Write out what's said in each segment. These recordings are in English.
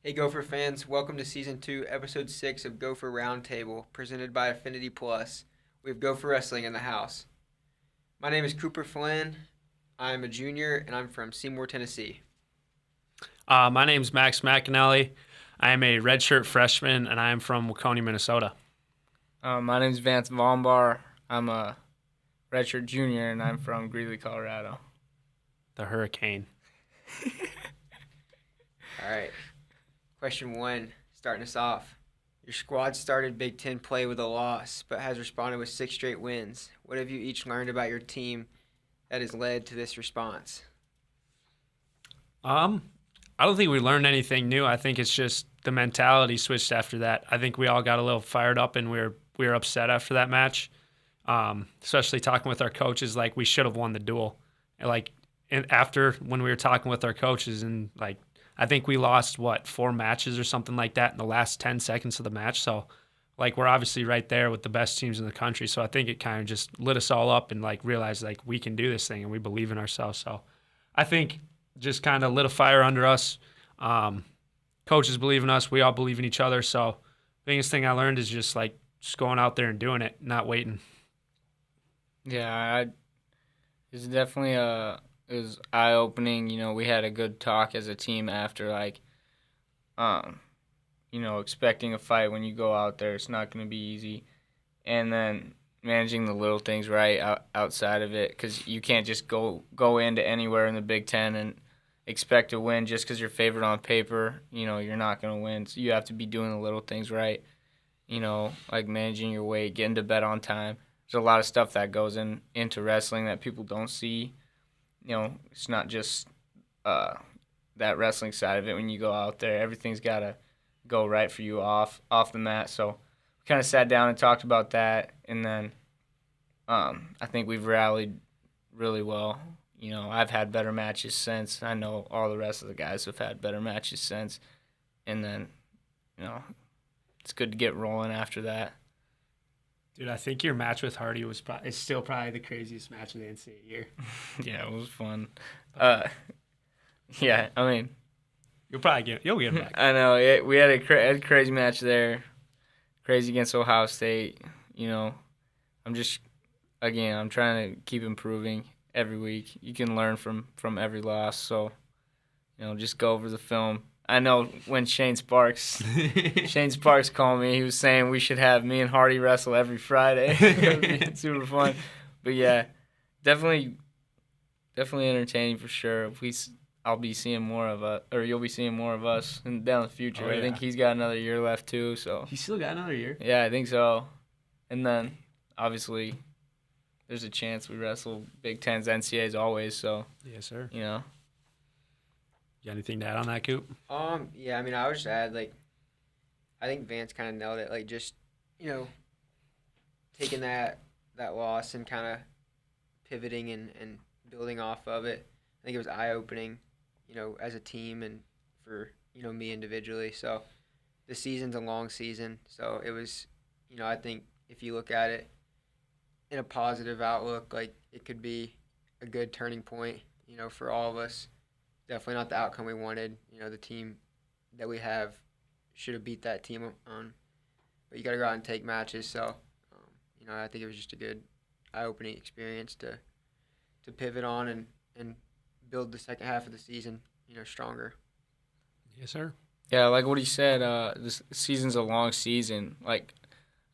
Hey Gopher fans, welcome to Season 2, Episode 6 of Gopher Round Table, presented by Affinity Plus. We have Gopher Wrestling in the house. My name is Cooper Flynn. I'm a junior, and I'm from Seymour, Tennessee. My name's Max McEnelly. I am a redshirt freshman, and I am from Waconia, Minnesota. My name's Vance VomBaur. I'm a redshirt junior, and I'm from Greeley, Colorado. The Hurricane. All right. Question 1, starting us off. Your squad started Big Ten play with a loss, but has responded with 6 straight wins. What have you each learned about your team that has led to this response? I don't think we learned anything new. I think it's just the mentality switched after that. I think we all got a little fired up, and we were upset after that match. Especially talking with our coaches, like we should have won the duel. And after when we were talking with our coaches, and like I think we lost 4 matches or something like that in the last 10 seconds of the match. So like we're obviously right there with the best teams in the country. So I think it kind of just lit us all up and like realized like we can do this thing and we believe in ourselves. So I think just kind of lit a fire under us. Coaches believe in us. We all believe in each other. So biggest thing I learned is just going out there and doing it, not waiting. Yeah, it's definitely it was eye opening. We had a good talk as a team after expecting a fight when you go out there. It's not going to be easy, and then managing the little things right outside of it, because you can't just go into anywhere in the Big Ten and expect to win just because you're favored on paper. You're not going to win. So you have to be doing the little things right. Like managing your weight, getting to bed on time. There's a lot of stuff that goes into wrestling that people don't see. It's not just that wrestling side of it. When you go out there, everything's got to go right for you off the mat. So we kind of sat down and talked about that, and then I think we've rallied really well. I've had better matches since. I know all the rest of the guys have had better matches since, and then it's good to get rolling after that. Dude, I think your match with Hardy is still probably the craziest match of the NCAA year. Yeah, it was fun. Yeah, I mean, You'll get him back. I know we had a crazy match there, crazy against Ohio State. I'm trying to keep improving every week. You can learn from every loss, so just go over the film. I know when Shane Sparks called me, he was saying we should have me and Hardy wrestle every Friday. It would be super fun. But yeah, definitely entertaining for sure. I'll be seeing more of you'll be seeing more of us down the future. Oh, yeah. I think he's got another year left too. So He still got another year. yeah, I think so. And then obviously there's a chance we wrestle Big Tens, NCAAs always. So Yes, sir. you You got anything to add on that, Coop? Yeah, I mean, I would just add, I think Vance kind of nailed it. Just, taking that loss and kind of pivoting and building off of it. I think it was eye-opening, as a team and for, me individually. So the season's a long season. So it was, I think if you look at it in a positive outlook, it could be a good turning point, for all of us. Definitely not the outcome we wanted. The team that we have should have beat that team on. But you got to go out and take matches. So, I think it was just a good eye-opening experience to pivot on and build the second half of the season, stronger. Yes, sir. Yeah, like what he said, this season's a long season. I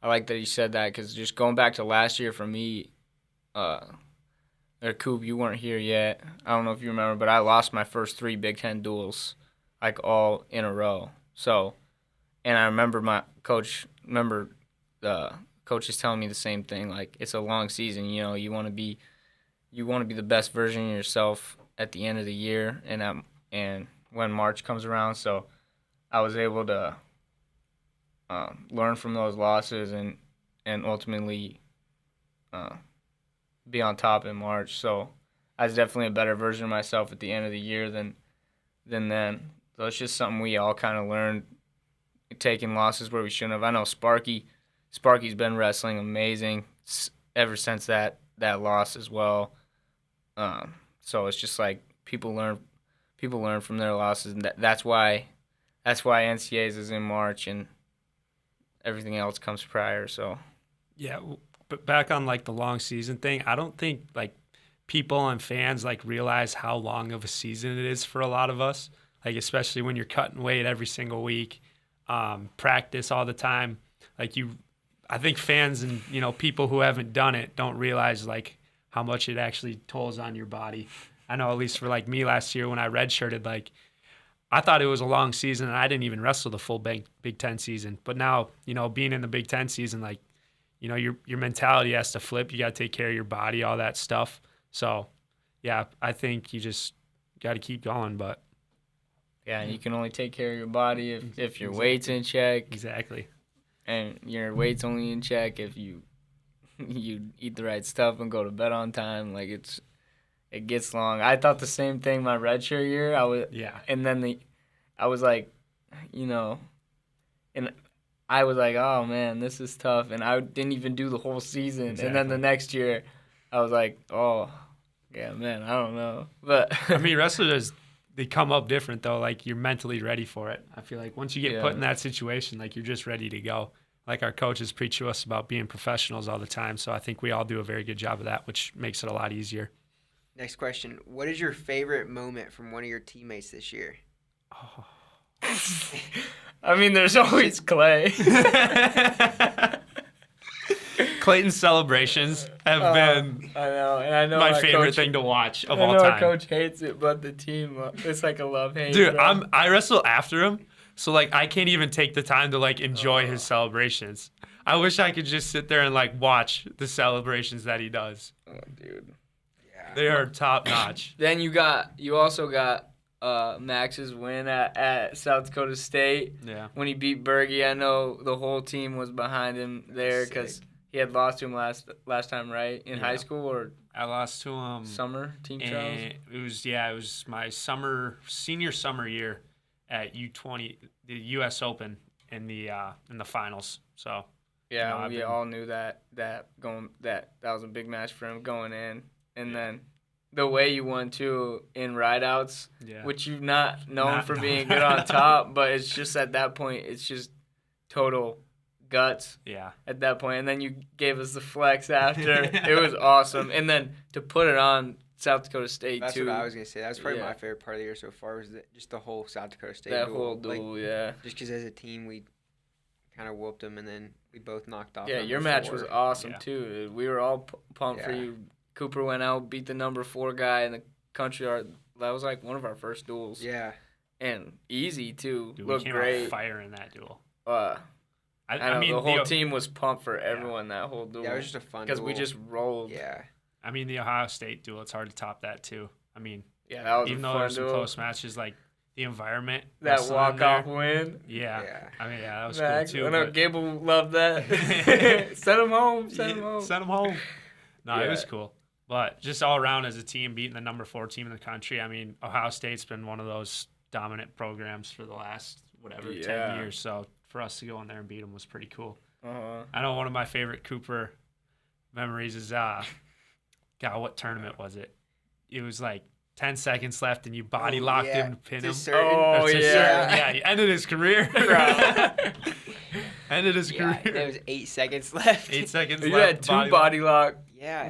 like that he said that, because just going back to last year for me, or Coop, you weren't here yet. I don't know if you remember, but I lost my first 3 Big Ten duels, all in a row. So, and I remember the coaches telling me the same thing. It's a long season. You want to be the best version of yourself at the end of the year, and when March comes around. So, I was able to learn from those losses and ultimately be on top in March. So I was definitely a better version of myself at the end of the year than then. So it's just something we all kind of learned, taking losses where we shouldn't have. I know Sparky's been wrestling amazing ever since that loss as well. So it's just people learn from their losses, and that's why that's why NCAAs is in March and everything else comes prior. So Yeah, but back on like the long season thing, I don't think like people and fans like realize how long of a season it is for a lot of us. Like especially when you're cutting weight every single week, practice all the time. Like I think fans and people who haven't done it don't realize like how much it actually tolls on your body. I know at least for like me last year when I redshirted, like I thought it was a long season and I didn't even wrestle the full Big Ten season. But now being in the Big Ten season, like your mentality has to flip. You got to take care of your body, all that stuff. So yeah, I think you just got to keep going. But yeah, and you can only take care of your body if your weight's in check. Exactly. And your weight's only in check if you eat the right stuff and go to bed on time. Like it gets long. I thought the same thing my redshirt year. And then I was like, and I was like, oh man, this is tough. And I didn't even do the whole season. Exactly. And then the next year, I was like, oh, yeah, man, I don't know. But I mean, wrestlers, they come up different though. Like you're mentally ready for it. I feel like once you get put in that situation, like you're just ready to go. Like our coaches preach to us about being professionals all the time. So I think we all do a very good job of that, which makes it a lot easier. Next question. What is your favorite moment from one of your teammates this year? Oh. I mean, there's always Clay. Clayton's celebrations have been I know my favorite thing to watch of all time. Our coach hates it, but the team, it's like a love-hate. Dude, I wrestle after him, so like I can't even take the time to like enjoy his celebrations. I wish I could just sit there and like watch the celebrations that he does. Oh, dude. Yeah. They are top notch. Then you also got Max's win at South Dakota State. Yeah. When he beat Berge, I know the whole team was behind him there because he had lost to him last time, right? In high school or I lost to him summer team trials. It was my senior summer year at U20, the U.S. Open in the finals. So yeah, we all knew that was a big match for him going in, and then the way you won too in rideouts, which you've not known for being good on top, but it's just at that point, it's just total guts. Yeah. At that point, and then you gave us the flex after. It was awesome, and then to put it on South Dakota State That's too. That's what I was gonna say. That was probably my favorite part of the year so far. Was just the whole South Dakota State. That duel. whole duel, Just because as a team we kind of whooped them, and then we both knocked off. Yeah, your match was awesome too. We were all pumped for you. Cooper went out, beat the number 4 guy in the country. That was like one of our first duels. Yeah. And easy too. Dude, looked we came great. out fire in that duel. I mean, the whole team was pumped for everyone that whole duel. Yeah, it was just a fun duel. Because we just rolled. Yeah. I mean, the Ohio State duel, it's hard to top that too. I mean, that was even though there's some close matches, like the environment. That walk-off win. Yeah. I mean, that was cool too. I know Gable loved that. Send him home. Send him home. No, it was cool. But just all around as a team, beating the number 4 team in the country, I mean, Ohio State's been one of those dominant programs for the last, 10 years. So for us to go in there and beat them was pretty cool. I know one of my favorite Cooper memories is, God, what tournament was it? It was like 10 seconds left, and you body locked him to pin him. Yeah, he ended his career. Ended his career. There was 8 seconds left. 8 seconds left. You had 2 body lock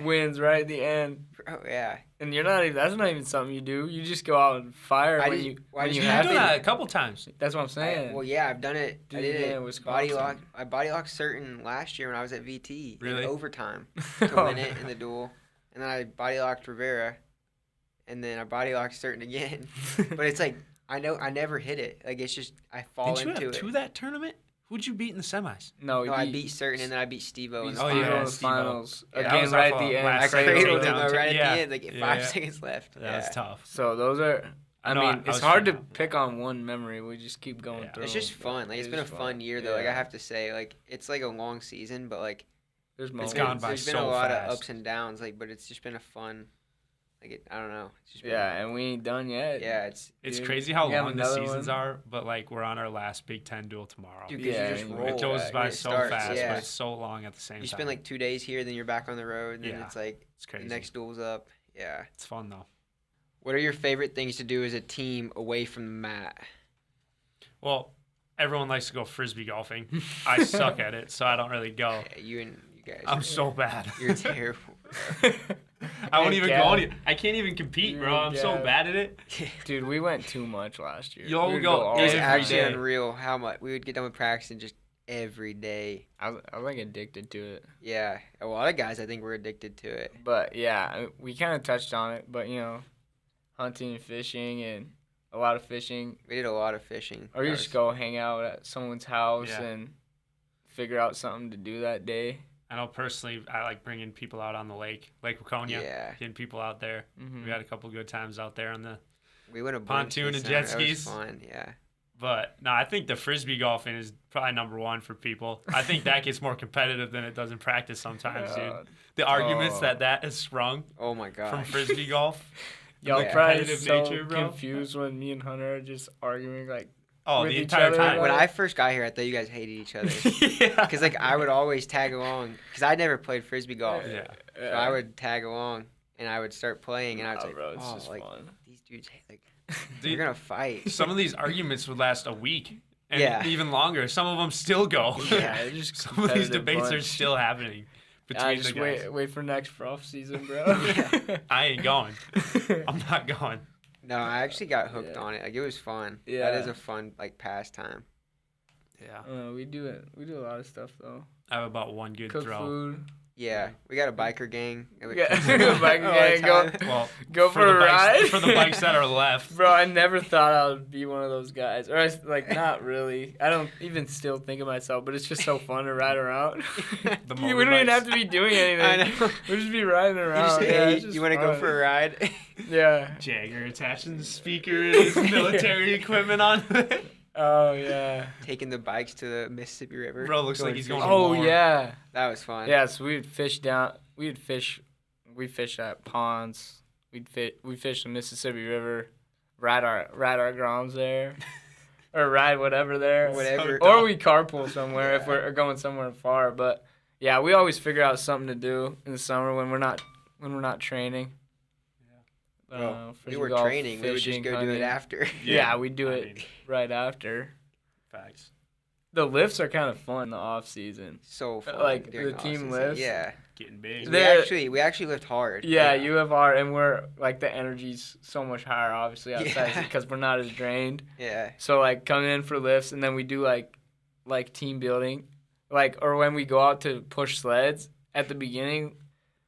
wins right at the end. Oh, yeah. And that's not even something you do. You just go out and fire when you have it. You've done that a couple times. That's what I'm saying. I've done it. Dude, I did it. Wisconsin. I body locked certain last year when I was at VT. Really? In overtime to win it in the duel. And then I body locked Rivera. And then I body locked certain again. But it's like, I never hit it. Like, it's just, I fall into it. Did you have 2 that tournament? Who'd you beat in the semis? No, I beat certain, and then I beat Steve-O in the finals. Again, right at the end. I cradled him right at the end, like 5 seconds left. That was tough. So those are, I mean, it's hard to pick on one memory. We just keep going through. It's just fun. Like, it's been a fun year, though. Like, I have to say, like, it's like a long season, but like, it's gone by so fast. There's been a lot of ups and downs, like, but it's just been a fun. I don't know. It's just and we ain't done yet. Yeah, it's crazy how long the seasons are, but like we're on our last Big Ten duel tomorrow. Dude, it goes by so fast, but it's so long at the same time. You spend like 2 days here, then you're back on the road, and then it's like it's crazy. The next duel's up. Yeah, it's fun though. What are your favorite things to do as a team away from the mat? Well, everyone likes to go frisbee golfing. I suck at it, so I don't really go. Yeah, you guys. I'm so bad. You're terrible. I won't even Gab. go any. I can't even compete, bro. I'm so Gab. bad at it. Dude, we went too much last year. Y'all We would go all It was every actually day. unreal how much we would get done with practicing just every day. I was like addicted to it. Yeah, a lot of guys I think were addicted to it. But yeah, we kind of touched on it. But hunting and fishing and a lot of fishing. We did a lot of fishing. Or you That just was- go hang out at someone's house Yeah. and figure out something to do that day. I know personally, I like bringing people out on the Lake Waconia. Yeah. Getting people out there. Mm-hmm. We had a couple good times out there on the. We went a bunch Pontoon this and summer. jet That was skis. fun, yeah. But no, I think the frisbee golfing is probably number one for people. I think that gets more competitive than it does in practice sometimes, dude. The arguments that has sprung Oh my from god. frisbee golf. Y'all Yeah. probably Competitive so nature, bro. confused when me and Hunter are just arguing like. Oh, With the each entire other, time. When I first got here, I thought you guys hated each other. Yeah. Because, like, I would always tag along. Because I never played frisbee golf. Yeah. So I would tag along, and I would start playing, and I was like, bro, it's oh, just like, fun. these dudes, like, Dude, they're going to fight. some of these arguments would last a week and Yeah. even longer. Some of them still go. Yeah, it's just Some of these competitive debates are bunch. still happening between I the just guys. wait for next off season, bro. I ain't going. I'm not going. No, I actually got hooked Yeah. on it. Like, it was fun. Yeah. That is a fun, like, pastime. Yeah. We do it. We do a lot of stuff though. I have about one good Cook throw. food. Yeah. We got a biker gang. and we- Yeah, all biker the gang, go- time. Well, Go for the a bikes, ride? for the bikes that are left. Bro, I never thought I would be one of those guys. Or not really. I don't even still think of myself, but it's just so fun to ride around. The we don't even motorbikes. have to be doing anything. I know. We'll just be riding You around. just, Yeah, hey, it's just you want to go fun. for a ride? Yeah. Jagger attaching the speaker and his military equipment on it. Oh yeah. Taking the bikes to the Mississippi River. Bro, looks like he's going fishing. to Oh war. yeah. That was fun. Yeah. So we'd fish down. We fished at ponds. We fished the Mississippi River. Ride our grounds there, or ride whatever there. Whatever. Or we carpool somewhere if we're going somewhere far. But yeah, we always figure out something to do in the summer when we're not training. Well, we frisbee were golf, training. We would just fishing, go do hunting. it after. Yeah, we do I it mean, right after. facts. The lifts are kind of fun in the off season. So fun. Like, during the team off-season. lifts? Yeah. Getting big. We actually lift hard. Yeah, you have our, and we're like the energy's so much higher, obviously outside Yeah. because we're not as drained. Yeah. So like coming in for lifts, and then we do like team building, or when we go out to push sleds at the beginning,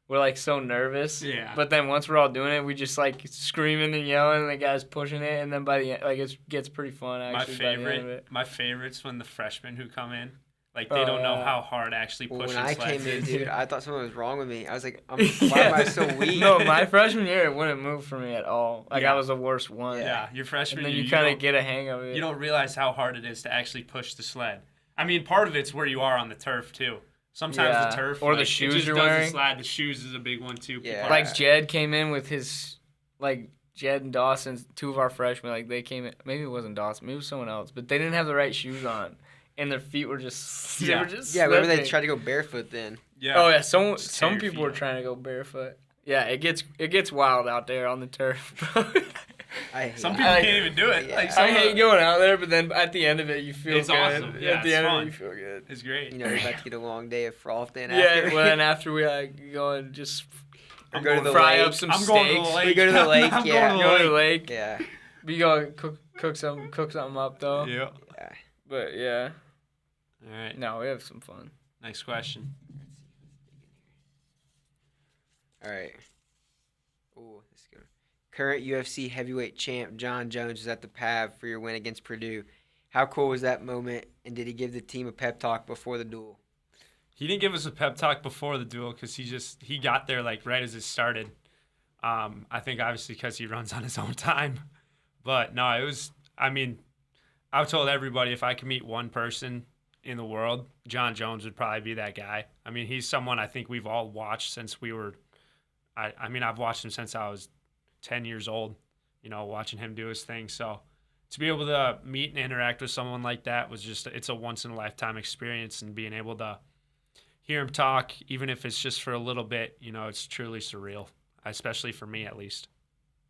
we're like so nervous. Yeah. But then once we're all doing it, we just like screaming and yelling, and the guys pushing it, and then by the end, like it gets pretty fun actually. My favorite's when the freshmen who come in, like they Oh, don't know yeah. how hard actually Well, pushing when I sleds came in, is. dude, I thought something was wrong with me. I was like, why am I so weak? No, my freshman year it wouldn't move for me at all. Like Yeah. I was the worst one. Yeah, your freshman And then year, you kind don't- of get a hang of it. you don't realize how hard it is to actually push the sled. I mean, part of it's where you are on the turf too. Sometimes Yeah. the turf Or the like, shoes it just you're doesn't wearing. slide. The shoes is a big one too. Yeah. People Like are- Jed came in with his, like Jed and Dawson, two of our freshmen, like they came in, maybe it wasn't Dawson, maybe it was someone else, but they didn't have the right shoes on. And their feet were just, Yeah. Yeah, remember they slipping. tried to go barefoot then. yeah. Oh yeah, Just tear some your people feet were up. trying to go barefoot. Yeah, it gets wild out there on the turf, bro. I hate Some it. people I- can't even do it. Yeah. Like, I some hate of- going out there, but then at the end of it, you feel It's good. awesome. Yeah, at the it's end fun. of it, you feel good. It's great. You know, you're about to get a long day of froth then Yeah, after. well, and after we like go and just Or go to the fry lake. up some I'm steaks. going to the lake. We go to the lake, I'm yeah. going to Go the to the lake. lake. Yeah. We go cook something up though. Yeah. Yeah. But yeah, All right. no, we have some fun. Next question. All right. Ooh, this is good. Current UFC heavyweight champ John Jones was at the PAV for your win against Purdue. How cool was that moment, and did he give the team a pep talk before the duel? He didn't give us a pep talk before the duel because he got there like right as it started. I think obviously because he runs on his own time. But no, it was, I mean, I've told everybody if I could meet one person in the world, John Jones would probably be that guy. I mean, he's someone I think we've all watched since we were, I mean, I've watched him since I was 10 years old, you know, watching him do his thing. So to be able to meet and interact with someone like that was just, it's a once in a lifetime experience, and being able to hear him talk, even if it's just for a little bit, you know, it's truly surreal, especially for me at least.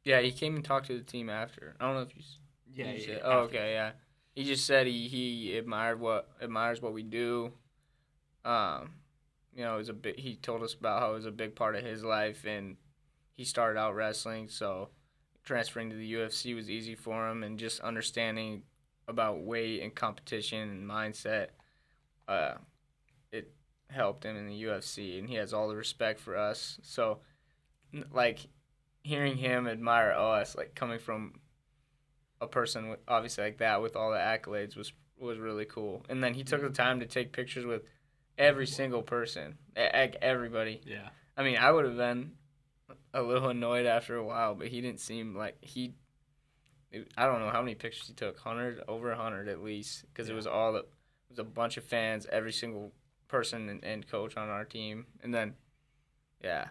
Yeah, he came and talked to the team after. I don't know if you. Yeah, you said- yeah, Oh, after. okay, yeah. he just said he admires what we do. You know, he told us about how it was a big part of his life, and he started out wrestling, so transferring to the UFC was easy for him, and just understanding about weight and competition and mindset, it helped him in the UFC, and he has all the respect for us. So, like, hearing him admire us, like, coming from a person with, obviously like that with all the accolades was really cool. And then he took the time to take pictures with every single person, everybody. Yeah. I mean, I would have been a little annoyed after a while, but he didn't seem like I don't know how many pictures he took, over 100 at least, because it was a bunch of fans, every single person and coach on our team. And then, yeah,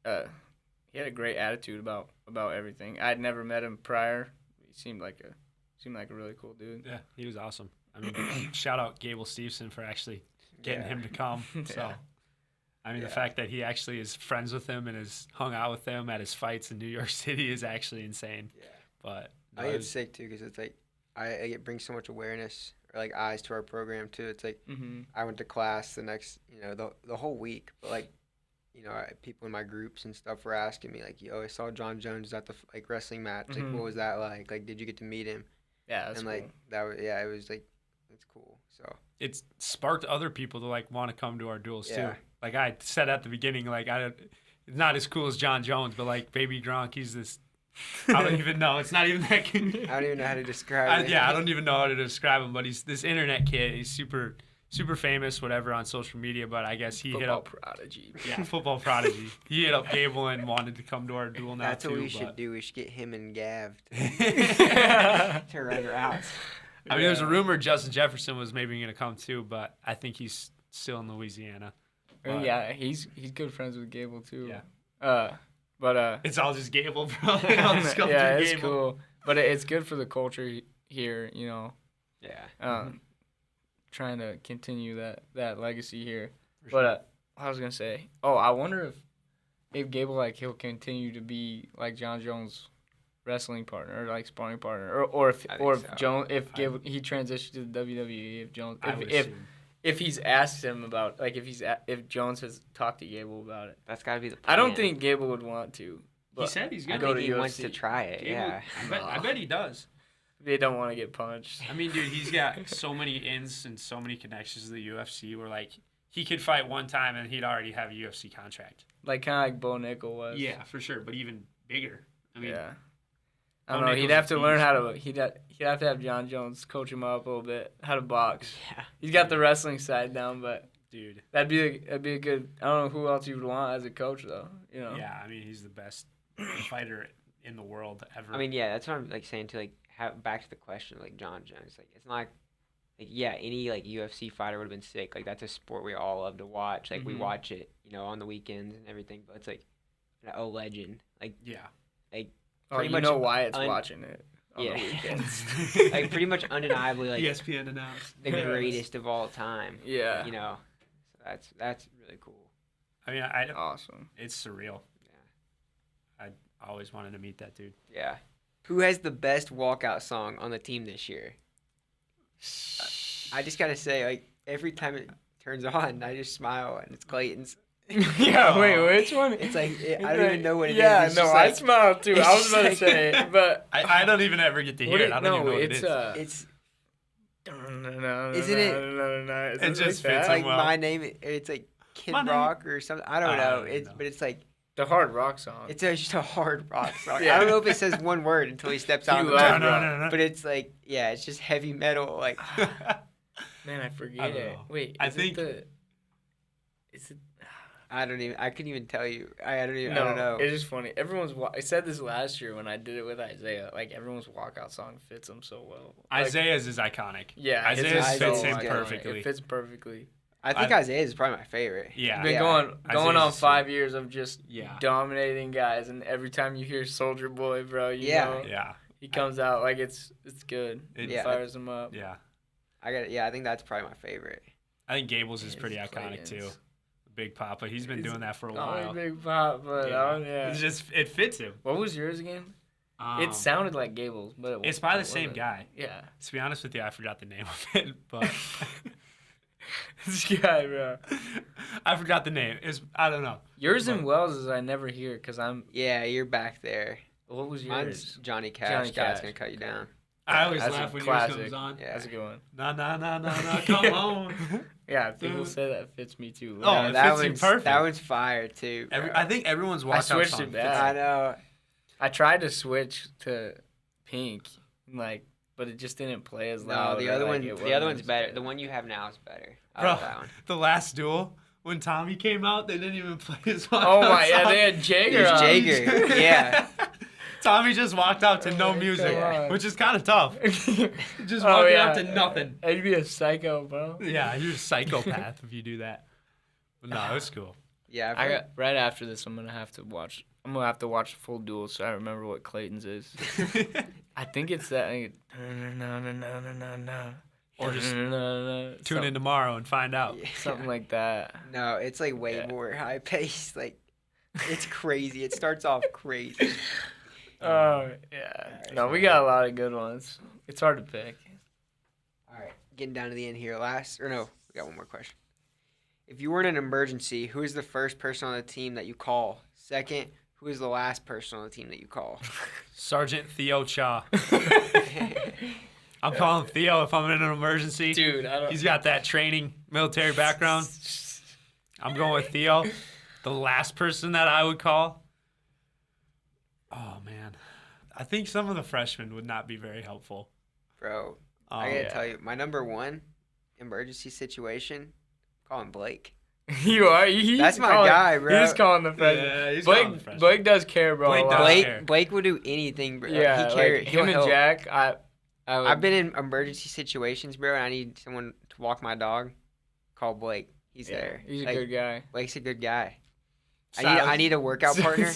he had a great attitude about everything. I'd never met him prior. He seemed like a really cool dude. Yeah, he was awesome. I mean, shout out Gable Steveson for actually getting him to come. So, I mean, the fact that he actually is friends with him and has hung out with him at his fights in New York City is actually insane. Yeah. But I think it's sick too, because it's like it brings so much awareness or like eyes to our program too. It's like I went to class the next, the whole week, but like, people in my groups and stuff were asking me like, "Yo, I saw John Jones at the wrestling match. Like, what was that like? Like, did you get to meet him?" Yeah, that's and cool. like that was it was like it's cool. So it's sparked other people to like want to come to our duels too. Yeah. Like I said at the beginning, like it's not as cool as John Jones, but like Baby Gronk, he's this. I don't even know. It's not even that. I don't even know how to describe it. Yeah, I don't even know how to describe him. But he's this internet kid. He's super famous, whatever, on social media. But I guess he hit up prodigy. Yeah, football prodigy. He hit up Gable and wanted to come to our duel now. That's too. What we should do. We should get him and Gav to run routes. I mean, there's a rumor Justin Jefferson was maybe going to come too, but I think he's still in Louisiana. But, yeah, he's good friends with Gable too. Yeah. But it's all just Gable, bro. Yeah, it's Gable. Cool. But it's good for the culture here, Yeah. Trying to continue that legacy here. Sure. But I was gonna say, I wonder if Gable, like, he'll continue to be like John Jones' wrestling partner or like sparring partner, or if Jones, if Gable he transitioned to the WWE, if Jones, if he's asked him about, like, if Jones has talked to Gable about it. That's got to be the plan. I don't think Gable would want to. He said he's going to. I think he wants to try it, Gable, yeah. I bet he does. They don't want to get punched. I mean, dude, he's got so many ins and so many connections to the UFC where, like, he could fight one time and he'd already have a UFC contract. Like, kind of like Bo Nickel was. Yeah, for sure, but even bigger. I mean, yeah. I don't know. He'd have to learn how to. He'd have to have John Jones coach him up a little bit, how to box. Yeah. He's got the wrestling side down, but dude, that'd be a good. I don't know who else you would want as a coach though. Yeah, I mean, he's the best fighter in the world ever. I mean, yeah, that's what I'm like saying to like back to the question like John Jones. Like, it's not like yeah, any like UFC fighter would have been sick. Like, that's a sport we all love to watch. Like, we watch it, on the weekends and everything. But it's like a legend. Like, yeah, like. Pretty much Wyatt's watching it on the weekends. Like, pretty much undeniably, like, ESPN announced the greatest of all time. Yeah. So that's really cool. I mean, awesome. It's surreal. Yeah. I always wanted to meet that dude. Yeah. Who has the best walkout song on the team this year? I just got to say, like, every time it turns on, I just smile, and it's Clayton's. Yeah, wait, which one? It's like, I don't even know what it is. Yeah, it's no, just I like, smiled too. I was about to say it, but I don't even ever get to hear it. I don't even know what it is. It's isn't it? It just fits like well. My Name. It's like Kid Rock or something. I don't know. But it's like the hard rock song. It's just a hard rock song. Yeah. I don't know if it says one word until he steps out. No. But it's like, yeah, it's just heavy metal. Like, man, I forget it. Wait, I think is it? I couldn't even tell you. I don't know. It's just funny. I said this last year when I did it with Isaiah. Like, everyone's walkout song fits him so well. Like, Isaiah's is iconic. Yeah, Isaiah's fits him iconic. perfectly. It fits perfectly. I think Isaiah's is probably my favorite. Yeah. Been going on 5 years of just Yeah. dominating guys, and every time you hear Soldier Boy, bro, you know Yeah. he comes out like it's good. It fires him up. Yeah. I think that's probably my favorite. I think Gable's is pretty iconic Clayton's. too. Big Papa. He's been doing that for a while. Big Pop, but It fits him. What was yours again? It sounded like Gables, but it's by the same guy. Yeah. To be honest with you, I forgot the name of it, but This guy, bro. I forgot the name. I don't know. Yours and Wells's I never hear because I'm. Yeah, you're back there. What was yours? Mine's Johnny Cash. Johnny God's Cash. gonna cut you down. I always That's laugh a when classic. yours comes on. Yeah. That's a good one. No, come on. Yeah, people say that fits me too. Oh, No, it that fits you one's perfect. That one's fire too. Bro. I think everyone's walkout switched song it fits back. I know. I tried to switch to Pink, but it just didn't play as loud. No, the or, other like, one. it The other wasn't one's as better. good. The one you have now is better. I Bro, love that one. the last duel, when Tommy came out, they didn't even play his walkout Oh my, yeah, song. they had Jagger It's on. Jagger. Yeah. Tommy just walked out to no my music, God. which is kind of tough. Just Oh, walking yeah. out to nothing. I'd be a psycho, bro. Yeah, you're a psychopath if you do that. But no, it's cool. Yeah. I got right after this. I'm gonna have to watch the full duel so I remember what Clayton's is. I think it's that. Or just tune Something- in tomorrow and find out. Something like that. No, it's like way Yeah. more high paced. Like, it's crazy. It starts off crazy. Oh yeah. No, we got a lot of good ones. It's hard to pick. All right, getting down to the end here. We got one more question. If you were in an emergency, who is the first person on the team that you call? Second, who is the last person on the team that you call? Sergeant Theo Cha. I'm calling Theo if I'm in an emergency. Dude, I don't. He's got that training, military background. I'm going with Theo. The last person that I would call. Oh, man. I think some of the freshmen would not be very helpful. Bro, I gotta tell you, my number one emergency situation, calling Blake. You are. That's my guy, bro. He's calling the freshman. Yeah, he's calling the freshman. Blake does care, bro. Blake a does lot. care. Blake would do anything, bro. Yeah, he cares. like him and He'll help. Jack. I would, I've been in emergency situations, bro, and I need someone to walk my dog. Call Blake. He's there. He's a Like, good guy. Blake's a good guy. Silas- I need a workout partner.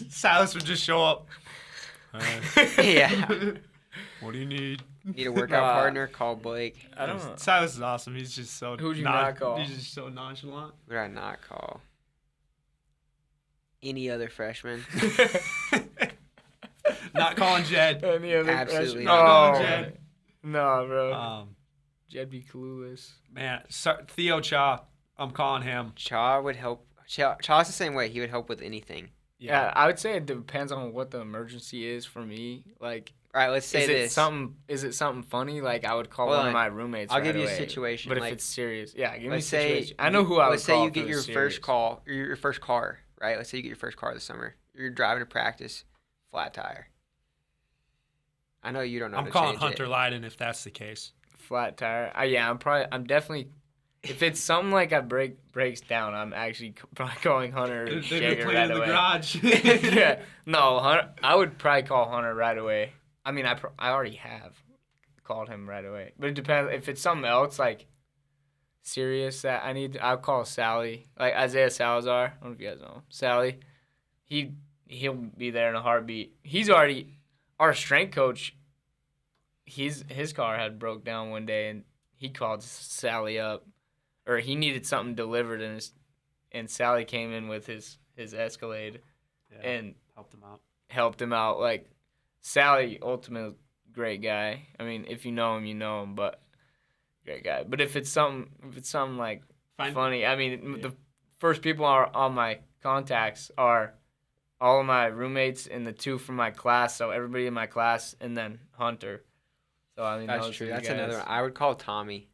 Silas would just show up. Yeah. What do you need? Need a workout Nah. partner? Call Blake. I don't know. Silas is awesome. He's just so Who'd you not call? He's just so nonchalant. Who would I not call? Any other freshman? Not calling Jed. Any other Absolutely freshman? not. Oh, Jed. no, bro. Jed be clueless. Man, Theo Cha. I'm calling him. Cha would help. Cha's the same way. He would help with anything. Yeah, I would say it depends on what the emergency is for me. Like, All right, let's say is this. it something funny? Like, I would call Hold one on. of my roommates. I'll right give you a away. situation. But like, if it's serious, yeah, give me a let's say situation. I know who I would Let's say call you if get it your was first serious. call, your first car, right? Let's say you get your first car this summer. You're driving to practice, flat tire. I know you don't know. I'm to calling change Hunter it. Leiden if that's the case. Flat tire. Yeah, I'm definitely. If it's something like I breaks down, I'm actually probably calling Hunter or They've been Jagger playing right in the away. garage. Yeah, no, Hunter. I would probably call Hunter right away. I mean, I already have called him right away, but it depends. If it's something else like serious that I'll call Sally, like Isaiah Salazar. I don't know if you guys know him. Sally. He'll be there in a heartbeat. He's already our strength coach. His car had broke down one day, and he called Sally up, or he needed something delivered, and Sally came in with his Escalade, Yeah, and helped him out. Like, Sally, ultimately, great guy. I mean, if you know him, you know him, but great guy. But if it's something like funny, I mean, the first people on my contacts are all of my roommates and the two from my class, so everybody in my class, and then Hunter. So I mean, That's those true. two That's guys. another one. I would call Tommy.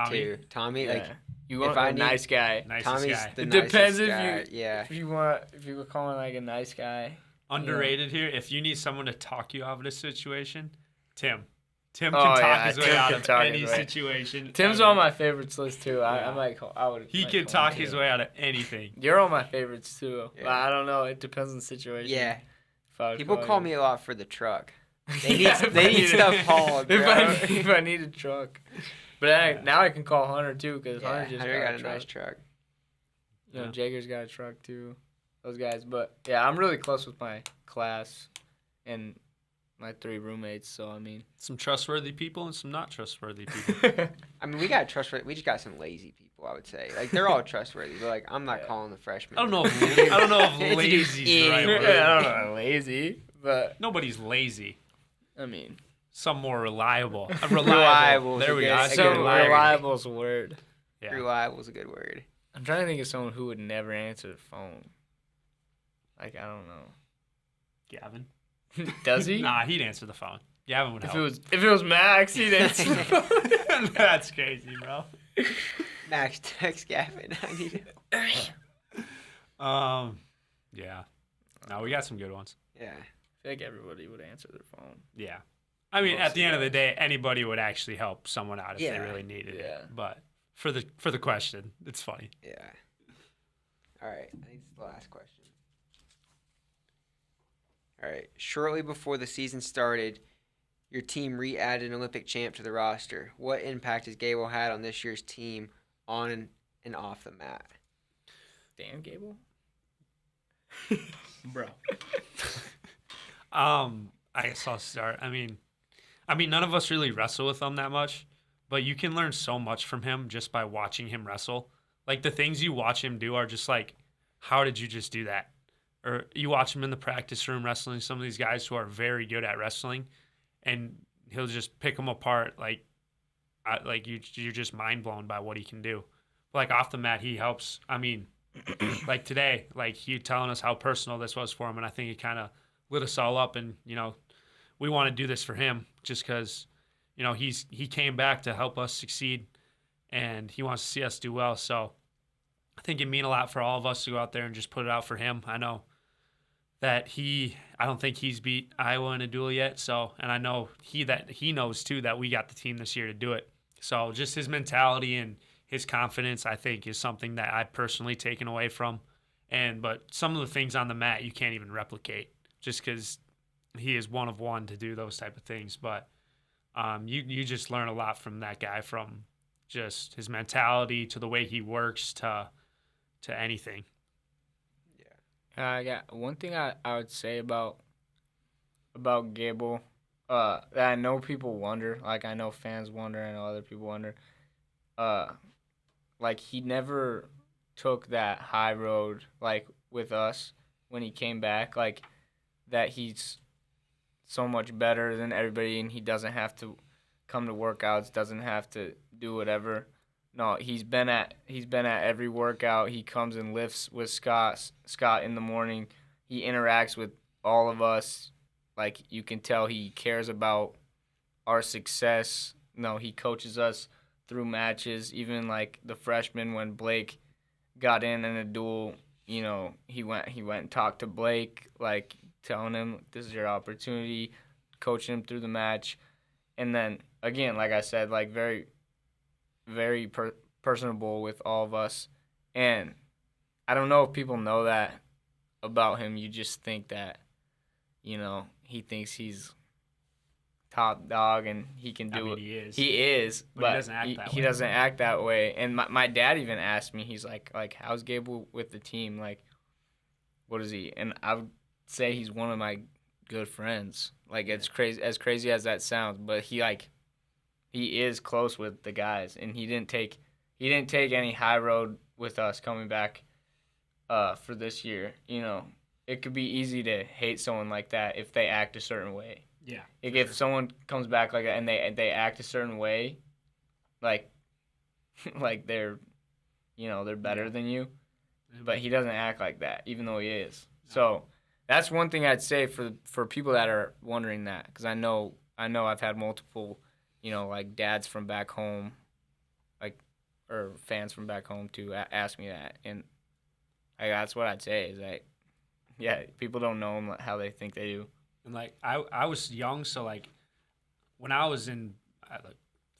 Too. Tommy, Yeah. like You want if I a need- nice guy. Nicest Tommy's guy. the It nicest depends if guy. you- Yeah. If you were calling like a nice guy. Underrated here. If you need someone to talk you out of a situation, Tim. Tim Oh, can talk yeah, his way Tim out can of talk any his way. situation. Tim's ever. on my favorites list too. I Yeah. might call. I would. He might can call talk him his too. way out of anything. You're on my favorites too. Yeah. But I don't know. It depends on the situation. Yeah. If I would People call you. me a lot for the truck. They need, Yeah, if they I need stuff hauled, If bro. if I need a truck. But now I can call Hunter too because Yeah, Hunter just Hunter got got a nice truck. You know, Yeah. Jager's got a truck too. Those guys. But yeah, I'm really close with my class and my three roommates. So I mean, Some trustworthy people and some not trustworthy people. I mean, we got trustworthy. We just got some lazy people, I would say. Like they're all trustworthy, but like I'm not Yeah. calling the freshmen. I don't know if It's lazy's the right any- word. I don't know, lazy. But Nobody's lazy. I mean, Some more reliable. Reliable is There a we good- go. a That's good good. so word. reliable's a word. Yeah. Reliable is a good word. I'm trying to think of someone who would never answer the phone. Like, I don't know. Gavin. Does he? Nah, he'd answer the phone. Gavin would If help. it was Max, he'd answer the phone. That's crazy, bro. Max, text Gavin. I need it. Yeah. No, we got some good ones. Yeah. I feel like everybody would answer their phone. Yeah. I mean, Most at the end of the guys. day, anybody would actually help someone out if Yeah. they really needed Yeah. it. But for the question, it's funny. Yeah. All right. I think this is the last question. All right. Shortly before the season started, your team re-added an Olympic champ to the roster. What impact has Gable had on this year's team on and off the mat? Dan Gable? Bro. I guess I'll start. I mean, none of us really wrestle with him that much, but you can learn so much from him just by watching him wrestle. Like, the things you watch him do are just like, how did you just do that? Or you watch him in the practice room wrestling some of these guys who are very good at wrestling, and he'll just pick them apart. You're just mind blown by what he can do. Like, off the mat, he helps. I mean, like today, like he telling us how personal this was for him, and I think it kind of lit us all up. And we want to do this for him just because he came back to help us succeed, and he wants to see us do well. So I think it mean a lot for all of us to go out there and just put it out for him. I know that I don't think he's beat Iowa in a duel yet. So, and I know he knows too that we got the team this year to do it. So just his mentality and his confidence, I think, is something that I've personally taken away from. But some of the things on the mat you can't even replicate just because he is one of one to do those type of things. But you just learn a lot from that guy, from just his mentality to the way he works to anything. I got one thing I would say about Gable that I know people wonder. Like, I know fans wonder, I know other people wonder. Like, he never took that high road, like, with us when he came back. Like, that he's so much better than everybody and he doesn't have to come to workouts, doesn't have to do whatever. No, he's been at every workout. He comes and lifts with Scott in the morning. He interacts with all of us. Like, you can tell he cares about our success. No, he coaches us through matches. Even like the freshman, when Blake got in a duel, he went and talked to Blake, like telling him this is your opportunity, coaching him through the match. And then again, like I said, like very very personable with all of us. And I don't know if people know that about him. You just think that, he thinks he's top dog and he can do it. He is. He is, But but he doesn't act that he way. doesn't act that way. And my dad even asked me, he's like, how's Gable with the team? Like, what is he? And I would say he's one of my good friends. Like, it's crazy as that sounds, but he is close with the guys, and he didn't take any high road with us coming back for this year. It could be easy to hate someone like that if they act a certain way. Yeah. If someone comes back like that and they act a certain way, like they're they're better than you, but he doesn't act like that even though he is. So that's one thing I'd say for people that are wondering that, because I know I've had multiple like dads from back home, or fans from back home to ask me that, and that's what I'd say is that, yeah, people don't know him how they think they do. And like I was young, so like when I was in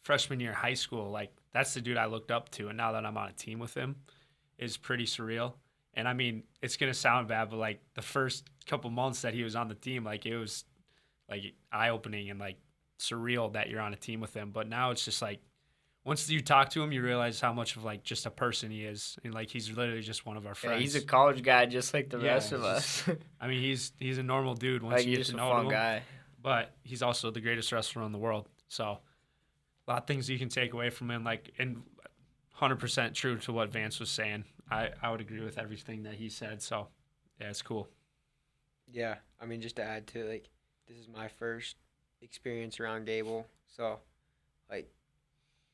freshman year of high school, like that's the dude I looked up to, and now that I'm on a team with him, is pretty surreal. And I mean, it's gonna sound bad, but like the first couple months that he was on the team, like it was like eye opening and like surreal that you're on a team with him. But now it's just like once you talk to him, you realize how much of like just a person he is, and like he's literally just one of our friends. Yeah, he's a college guy just like the rest of just, us. I mean, he's a normal dude once Like, you he's get just to a know fun him. guy. But he's also the greatest wrestler in the world. So a lot of things you can take away from him, like, and 100% true to what Vance was saying. I would agree with everything that he said. So yeah, it's cool. Yeah, I mean, just to add to it, like, this is my first experience around Gable, so like,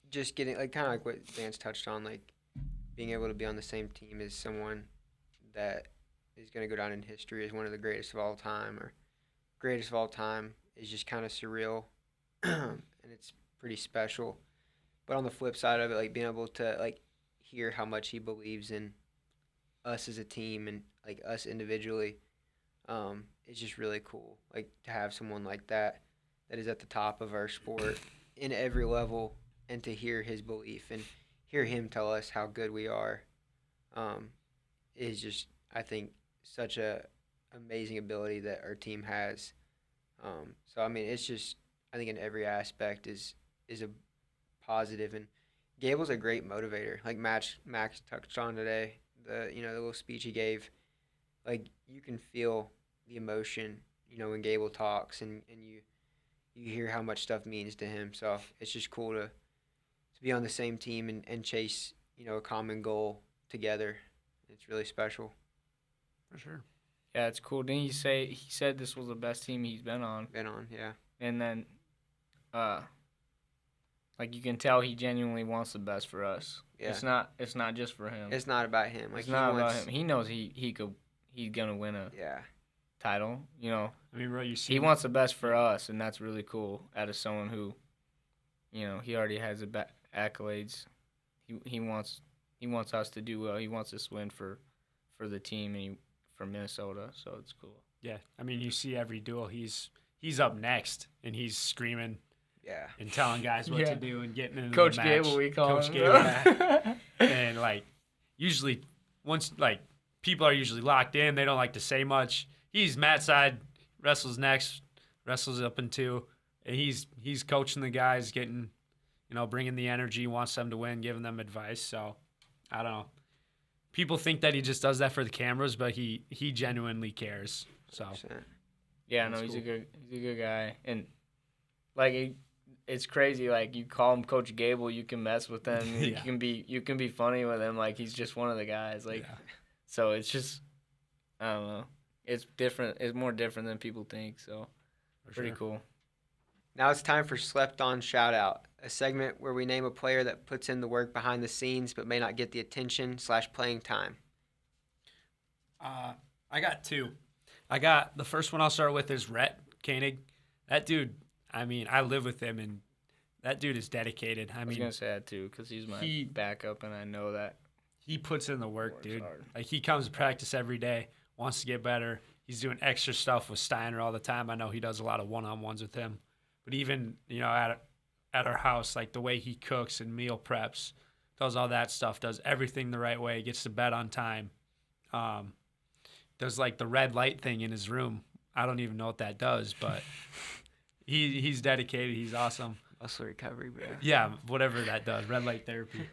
just getting like kind of like what Vance touched on, like being able to be on the same team as someone that is going to go down in history as one of the greatest of all time or greatest of all time is just kind of surreal, and it's pretty special. But on the flip side of it, like being able to like hear how much he believes in us as a team and like us individually, it's just really cool. Like to have someone like that that is at the top of our sport in every level, and to hear his belief and hear him tell us how good we are, um, is just I think such a amazing ability that our team has. So I mean, it's just I think in every aspect is a positive, and Gable's a great motivator. Like Max touched on today, the little speech he gave, like you can feel the emotion, when Gable talks, and you hear how much stuff means to him. So it's just cool to be on the same team and chase, a common goal together. It's really special. For sure. Yeah, it's cool. Didn't he said this was the best team he's been on? Been on, yeah. And then, like you can tell he genuinely wants the best for us. Yeah. It's not just for him. It's not about him. Like It's not about him. He knows he's gonna win a Yeah. title. I mean, bro, you see, He wants the best for us, and that's really cool. Out of someone who, he already has the accolades. He wants us to do well. He wants us to win for the team and for Minnesota. So it's cool. yeah. I mean, you see every duel. He's up next, and he's screaming Yeah. and telling guys what Yeah. to do and getting into Coach the match. Gable, we call Coach him. Gable. Yeah. And like usually, once like people are usually locked in, they don't like to say much. He's Matt's side, wrestles next, wrestles up in two, and he's coaching the guys, getting, bringing the energy, wants them to win, giving them advice. So I don't know. People think that he just does that for the cameras, but he genuinely cares. So 100%. Yeah, no, That's he's cool. a good guy, and like it's crazy. Like you call him Coach Gable, you can mess with him. Yeah. You can be funny with him. Like he's just one of the guys. Like yeah. so, it's just I don't know. It's different. It's more different than people think. So For pretty sure. cool. Now it's time for Slept On Shout Out, a segment where we name a player that puts in the work behind the scenes but may not get the attention/playing time. I got two. I got the first one I'll start with is Rhett Koenig. That dude, I mean, I live with him, and that dude is dedicated. I I was mean, gonna say that too because he's my backup, and I know that. he puts in the work, Works dude. hard. Like he comes to practice every day, wants to get better. He's doing extra stuff with Steiner all the time. I know he does a lot of one-on-ones with him. But even, at our house, like the way he cooks and meal preps, does all that stuff, does everything the right way, gets to bed on time. Does like the red light thing in his room. I don't even know what that does, but he's dedicated. He's awesome. Muscle recovery, bro. Yeah, whatever that does, red light therapy.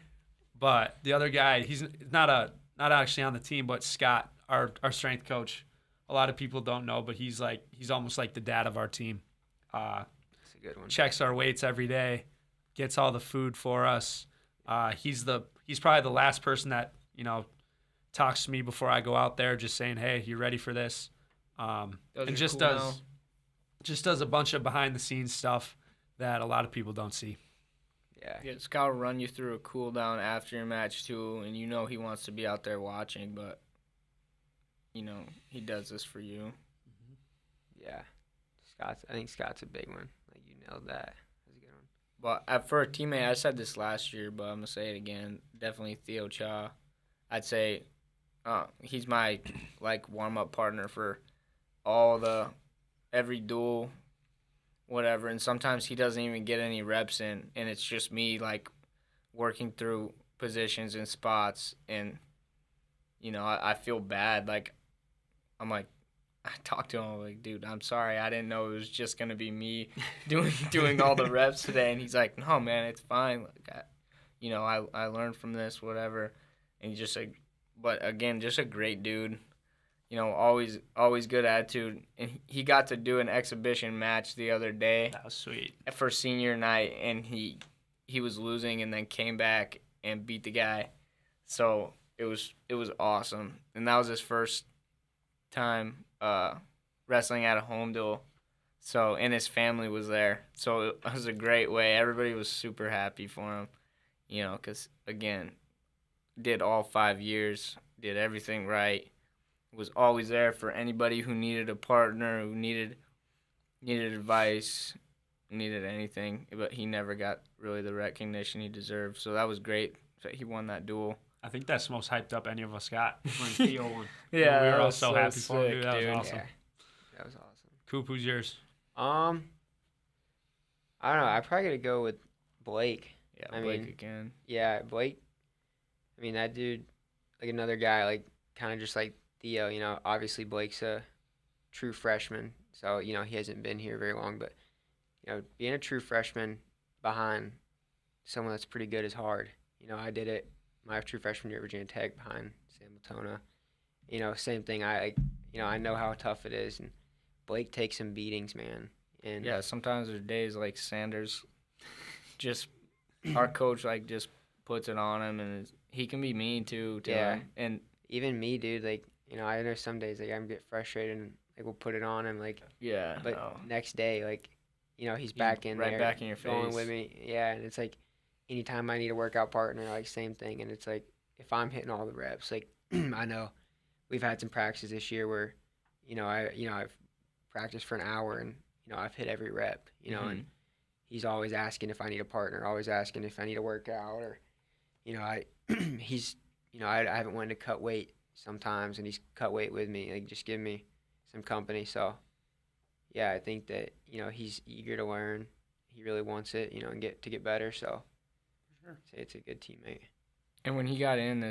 But the other guy, he's not actually on the team, but Scott, our strength coach. A lot of people don't know, but he's almost like the dad of our team. That's a good one. Checks our weights every day, gets all the food for us. He's probably the last person that talks to me before I go out there, just saying, "Hey, you ready for this?" And just does a bunch of behind the scenes stuff that a lot of people don't see. Yeah. Yeah, Scott will run you through a cool down after your match too, and he wants to be out there watching, but he does this for you. Yeah. I think Scott's a big one. Like you nailed that. That's a good one. But for a teammate, I said this last year, but I'm gonna say it again. Definitely Theo Cha. I'd say he's my warm up partner for every duel, whatever. And sometimes he doesn't even get any reps in, and it's just me working through positions and spots, and I feel bad. Like I'm like. I talked to him, I'm like, dude, I'm sorry. I didn't know it was just going to be me doing all the reps today. And he's like, no, man, it's fine. Like, I learned from this, whatever. And he's just but again, just a great dude. Always good attitude. And he got to do an exhibition match the other day. That was sweet. For senior night, and he was losing and then came back and beat the guy. So it was awesome. And that was his first time wrestling at a home duel. So, and his family was there. So it was a great way. Everybody was super happy for him, because, again, did all 5 years, did everything right, was always there for anybody who needed a partner, who needed advice, needed anything, but he never got really the recognition he deserved. So that was great that he won that duel. I think that's the most hyped up any of us got when Theo won. Yeah, we were that all was so so happy for him. sick, Dude. That dude. was awesome. Yeah, that was awesome. Coop, who's yours? I don't know. I probably gotta go with Blake. Yeah, I Blake mean, again. Yeah, Blake. I mean, that dude, like another guy, like kind of just like Theo. Obviously Blake's a true freshman, so he hasn't been here very long. But being a true freshman behind someone that's pretty good is hard. I did it my true freshman year at Virginia Tech behind Sam Latona. Same thing. I know how tough it is, and Blake takes some beatings, man. And Yeah, sometimes there's days like Sanders, just our coach just puts it on him, and he can be mean too. To Yeah. him. And even me, dude, I know some days I'm get frustrated and we'll put it on him yeah, but no. next day he's back in right there, back in your going face. with me. Yeah, and it's anytime I need a workout partner, same thing. And it's if I'm hitting all the reps, I know we've had some practices this year where I've practiced for an hour and I've hit every rep, and he's always asking if I need a partner, always asking if I need a workout, or he's I haven't wanted to cut weight sometimes, and he's cut weight with me, just give me some company. So yeah, I think that he's eager to learn, he really wants it, and get better. So Sure. I'd say it's a good teammate. And when he got in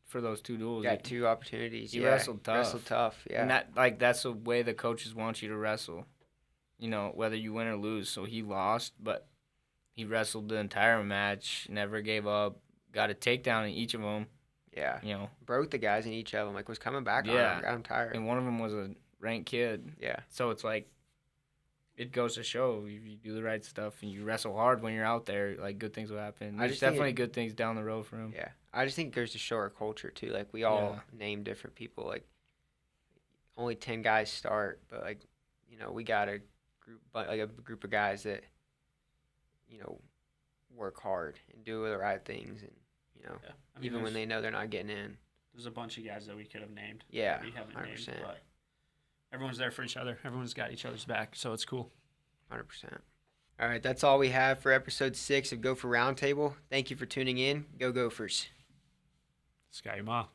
for those 2 duels, Got 2 opportunities. he Yeah, wrestled tough. Wrestled tough. Yeah. And that's the way the coaches want you to wrestle. Whether you win or lose. So he lost, but he wrestled the entire match, never gave up, got a takedown in each of them. Yeah. You Broke the guys in each of them. Was coming back on Yeah. him. Got him tired. and one of them was a ranked kid. Yeah. So it's it goes to show if you do the right stuff and you wrestle hard when you're out there, good things will happen. I There's just think definitely good things down the road for him. Yeah. I just think it goes to show our culture too. We all Yeah. name different people. Only 10 guys start, but we got a group, a group of guys that work hard and do the right things, and Yeah. I mean, even when they know they're not getting in. There's a bunch of guys that we could have named. Yeah, that we haven't 100%. named, but everyone's there for each other. Everyone's got each other's back, so it's cool. 100%. All right, that's all we have for episode 6 of Gopher Round Table. Thank you for tuning in. Go Gophers. Sky Ma.